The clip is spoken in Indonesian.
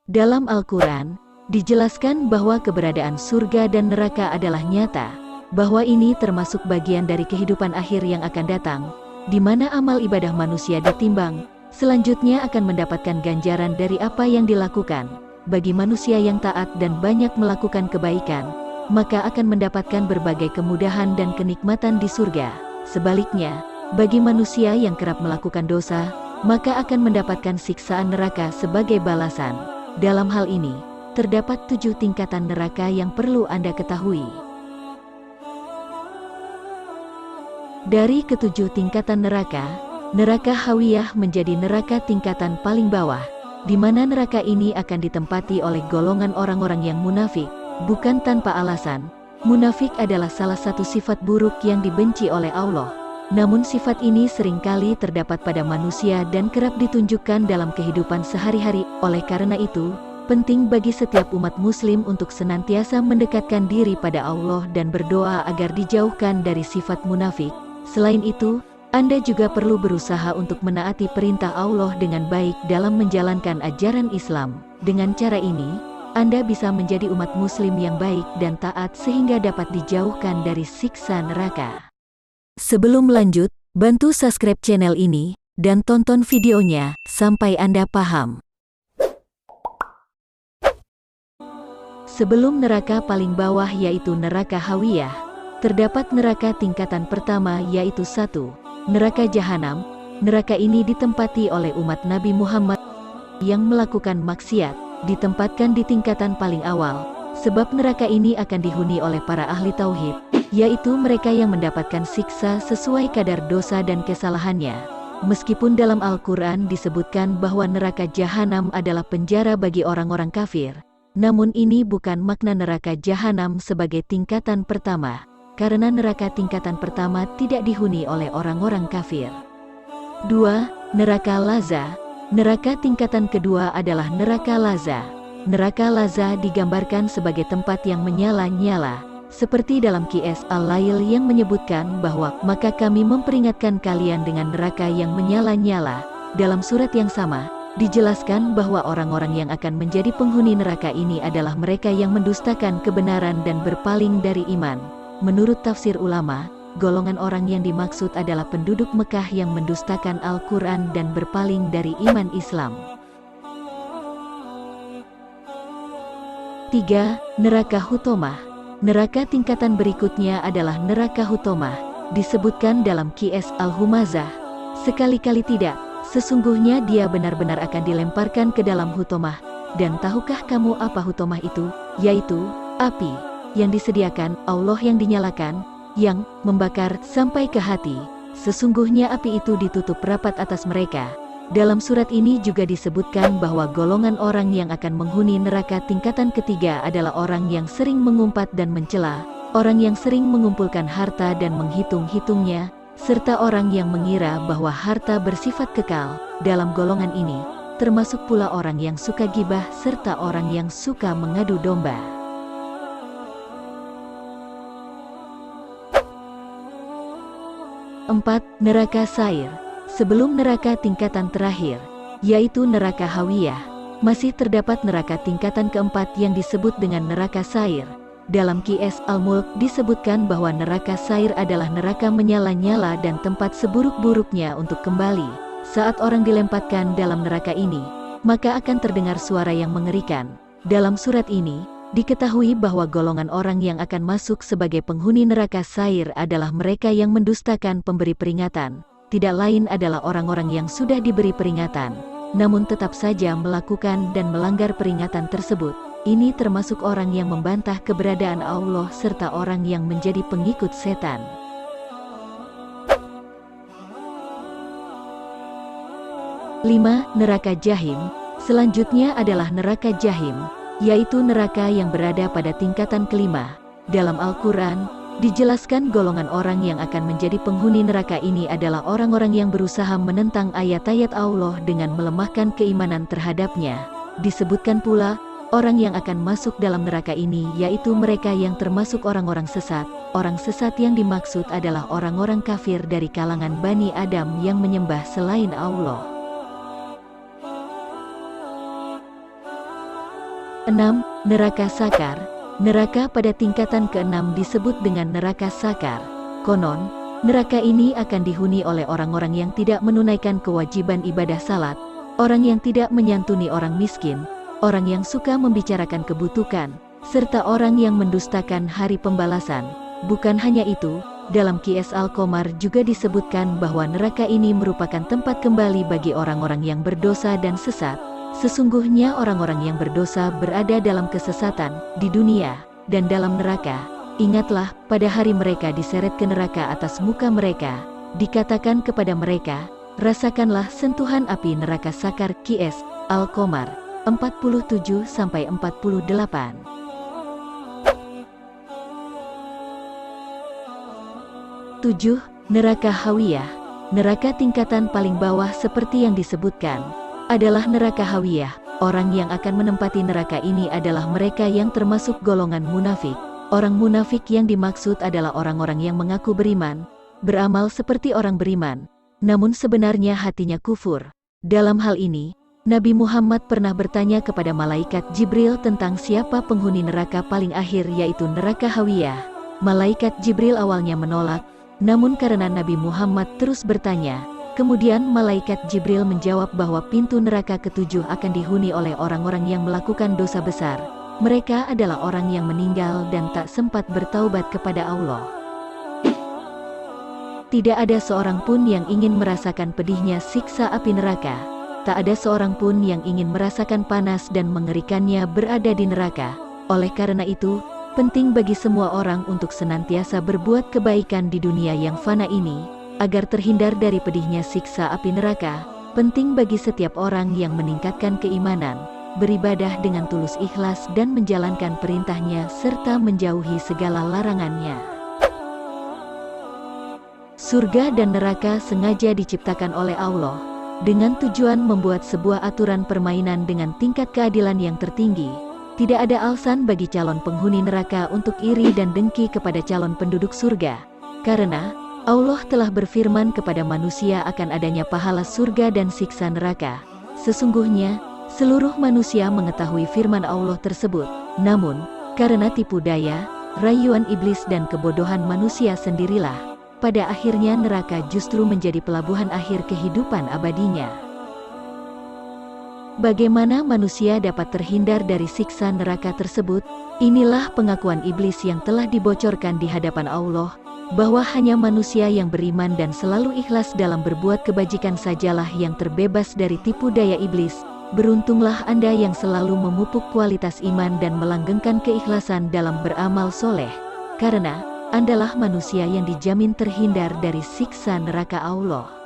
Dalam Al-Quran, dijelaskan bahwa keberadaan surga dan neraka adalah nyata, bahwa ini termasuk bagian dari kehidupan akhir yang akan datang, di mana amal ibadah manusia ditimbang, selanjutnya akan mendapatkan ganjaran dari apa yang dilakukan. Bagi manusia yang taat dan banyak melakukan kebaikan, maka akan mendapatkan berbagai kemudahan dan kenikmatan di surga. Sebaliknya, bagi manusia yang kerap melakukan dosa, maka akan mendapatkan siksaan neraka sebagai balasan. Dalam hal ini, terdapat 7 tingkatan neraka yang perlu Anda ketahui. Dari ketujuh tingkatan neraka, neraka Hawiyah menjadi neraka tingkatan paling bawah, di mana neraka ini akan ditempati oleh golongan orang-orang yang munafik, bukan tanpa alasan. Munafik adalah salah satu sifat buruk yang dibenci oleh Allah. Namun sifat ini seringkali terdapat pada manusia dan kerap ditunjukkan dalam kehidupan sehari-hari. Oleh karena itu, penting bagi setiap umat muslim untuk senantiasa mendekatkan diri pada Allah dan berdoa agar dijauhkan dari sifat munafik. Selain itu, Anda juga perlu berusaha untuk menaati perintah Allah dengan baik dalam menjalankan ajaran Islam. Dengan cara ini, Anda bisa menjadi umat muslim yang baik dan taat sehingga dapat dijauhkan dari siksa neraka. Sebelum lanjut, bantu subscribe channel ini, dan tonton videonya, sampai Anda paham. Sebelum neraka paling bawah yaitu neraka Hawiyah, terdapat neraka tingkatan pertama yaitu 1. Neraka Jahanam. Neraka ini ditempati oleh umat Nabi Muhammad yang melakukan maksiat, ditempatkan di tingkatan paling awal, sebab neraka ini akan dihuni oleh para ahli tauhid, yaitu mereka yang mendapatkan siksa sesuai kadar dosa dan kesalahannya. Meskipun dalam Al-Quran disebutkan bahwa neraka Jahanam adalah penjara bagi orang-orang kafir, namun ini bukan makna neraka Jahanam sebagai tingkatan pertama, karena neraka tingkatan pertama tidak dihuni oleh orang-orang kafir. 2. Neraka Laza. Neraka tingkatan kedua adalah neraka Laza. Neraka Laza digambarkan sebagai tempat yang menyala-nyala, seperti dalam Qiyas Al-Lail yang menyebutkan bahwa, maka kami memperingatkan kalian dengan neraka yang menyala-nyala. Dalam surat yang sama, dijelaskan bahwa orang-orang yang akan menjadi penghuni neraka ini adalah mereka yang mendustakan kebenaran dan berpaling dari iman. Menurut tafsir ulama, golongan orang yang dimaksud adalah penduduk Mekah yang mendustakan Al-Quran dan berpaling dari iman Islam. 3. Neraka Hutomah. Neraka tingkatan berikutnya adalah neraka Hutomah, disebutkan dalam Qiyas Al-Humazah. Sekali-kali tidak, sesungguhnya dia benar-benar akan dilemparkan ke dalam Hutomah. Dan tahukah kamu apa Hutomah itu? Yaitu api yang disediakan Allah yang dinyalakan, yang membakar sampai ke hati. Sesungguhnya api itu ditutup rapat atas mereka. Dalam surat ini juga disebutkan bahwa golongan orang yang akan menghuni neraka tingkatan ketiga adalah orang yang sering mengumpat dan mencela, orang yang sering mengumpulkan harta dan menghitung-hitungnya, serta orang yang mengira bahwa harta bersifat kekal. Dalam golongan ini, termasuk pula orang yang suka gibah serta orang yang suka mengadu domba. 4. Neraka Sair. Sebelum neraka tingkatan terakhir, yaitu neraka Hawiyah, masih terdapat neraka tingkatan keempat yang disebut dengan neraka Sair. Dalam Qiyas Al-Mulk disebutkan bahwa neraka Sair adalah neraka menyala-nyala dan tempat seburuk-buruknya untuk kembali. Saat orang dilemparkan dalam neraka ini, maka akan terdengar suara yang mengerikan. Dalam surat ini, diketahui bahwa golongan orang yang akan masuk sebagai penghuni neraka Sair adalah mereka yang mendustakan pemberi peringatan. Tidak lain adalah orang-orang yang sudah diberi peringatan, namun tetap saja melakukan dan melanggar peringatan tersebut. Ini termasuk orang yang membantah keberadaan Allah serta orang yang menjadi pengikut setan. 5. Neraka Jahim. Selanjutnya adalah neraka Jahim, yaitu neraka yang berada pada tingkatan kelima. Dalam Al-Quran, dijelaskan golongan orang yang akan menjadi penghuni neraka ini adalah orang-orang yang berusaha menentang ayat-ayat Allah dengan melemahkan keimanan terhadapnya. Disebutkan pula, orang yang akan masuk dalam neraka ini yaitu mereka yang termasuk orang-orang sesat. Orang sesat yang dimaksud adalah orang-orang kafir dari kalangan Bani Adam yang menyembah selain Allah. 6. Neraka Sakar. Neraka pada tingkatan ke-6 disebut dengan neraka Sakar. Konon, neraka ini akan dihuni oleh orang-orang yang tidak menunaikan kewajiban ibadah salat, orang yang tidak menyantuni orang miskin, orang yang suka membicarakan kebutuhan, serta orang yang mendustakan hari pembalasan. Bukan hanya itu, dalam Qiyas Al-Qamar juga disebutkan bahwa neraka ini merupakan tempat kembali bagi orang-orang yang berdosa dan sesat. Sesungguhnya orang-orang yang berdosa berada dalam kesesatan di dunia dan dalam neraka. Ingatlah, pada hari mereka diseret ke neraka atas muka mereka, dikatakan kepada mereka, rasakanlah sentuhan api neraka Sakar. Qiyas Al-Qamar 47-48. 7. Neraka Hawiyah. Neraka tingkatan paling bawah seperti yang disebutkan adalah neraka Hawiyah. Orang yang akan menempati neraka ini adalah mereka yang termasuk golongan munafik. Orang munafik yang dimaksud adalah orang-orang yang mengaku beriman, beramal seperti orang beriman, namun sebenarnya hatinya kufur. Dalam hal ini, Nabi Muhammad pernah bertanya kepada malaikat Jibril tentang siapa penghuni neraka paling akhir, yaitu neraka Hawiyah. Malaikat Jibril awalnya menolak, namun karena Nabi Muhammad terus bertanya, kemudian malaikat Jibril menjawab bahwa pintu neraka ke-7 akan dihuni oleh orang-orang yang melakukan dosa besar. Mereka adalah orang yang meninggal dan tak sempat bertaubat kepada Allah. Tidak ada seorang pun yang ingin merasakan pedihnya siksa api neraka. Tak ada seorang pun yang ingin merasakan panas dan mengerikannya berada di neraka. Oleh karena itu, penting bagi semua orang untuk senantiasa berbuat kebaikan di dunia yang fana ini, agar terhindar dari pedihnya siksa api neraka. Penting bagi setiap orang yang meningkatkan keimanan, beribadah dengan tulus ikhlas dan menjalankan perintahnya serta menjauhi segala larangannya. Surga dan neraka sengaja diciptakan oleh Allah, dengan tujuan membuat sebuah aturan permainan dengan tingkat keadilan yang tertinggi. Tidak ada alasan bagi calon penghuni neraka untuk iri dan dengki kepada calon penduduk surga. Karena Allah telah berfirman kepada manusia akan adanya pahala surga dan siksa neraka. Sesungguhnya, seluruh manusia mengetahui firman Allah tersebut. Namun, karena tipu daya, rayuan iblis dan kebodohan manusia sendirilah, pada akhirnya neraka justru menjadi pelabuhan akhir kehidupan abadinya. Bagaimana manusia dapat terhindar dari siksa neraka tersebut? Inilah pengakuan iblis yang telah dibocorkan di hadapan Allah, bahwa hanya manusia yang beriman dan selalu ikhlas dalam berbuat kebajikan sajalah yang terbebas dari tipu daya iblis. Beruntunglah Anda yang selalu memupuk kualitas iman dan melanggengkan keikhlasan dalam beramal soleh, karena Andalah manusia yang dijamin terhindar dari siksa neraka Allah.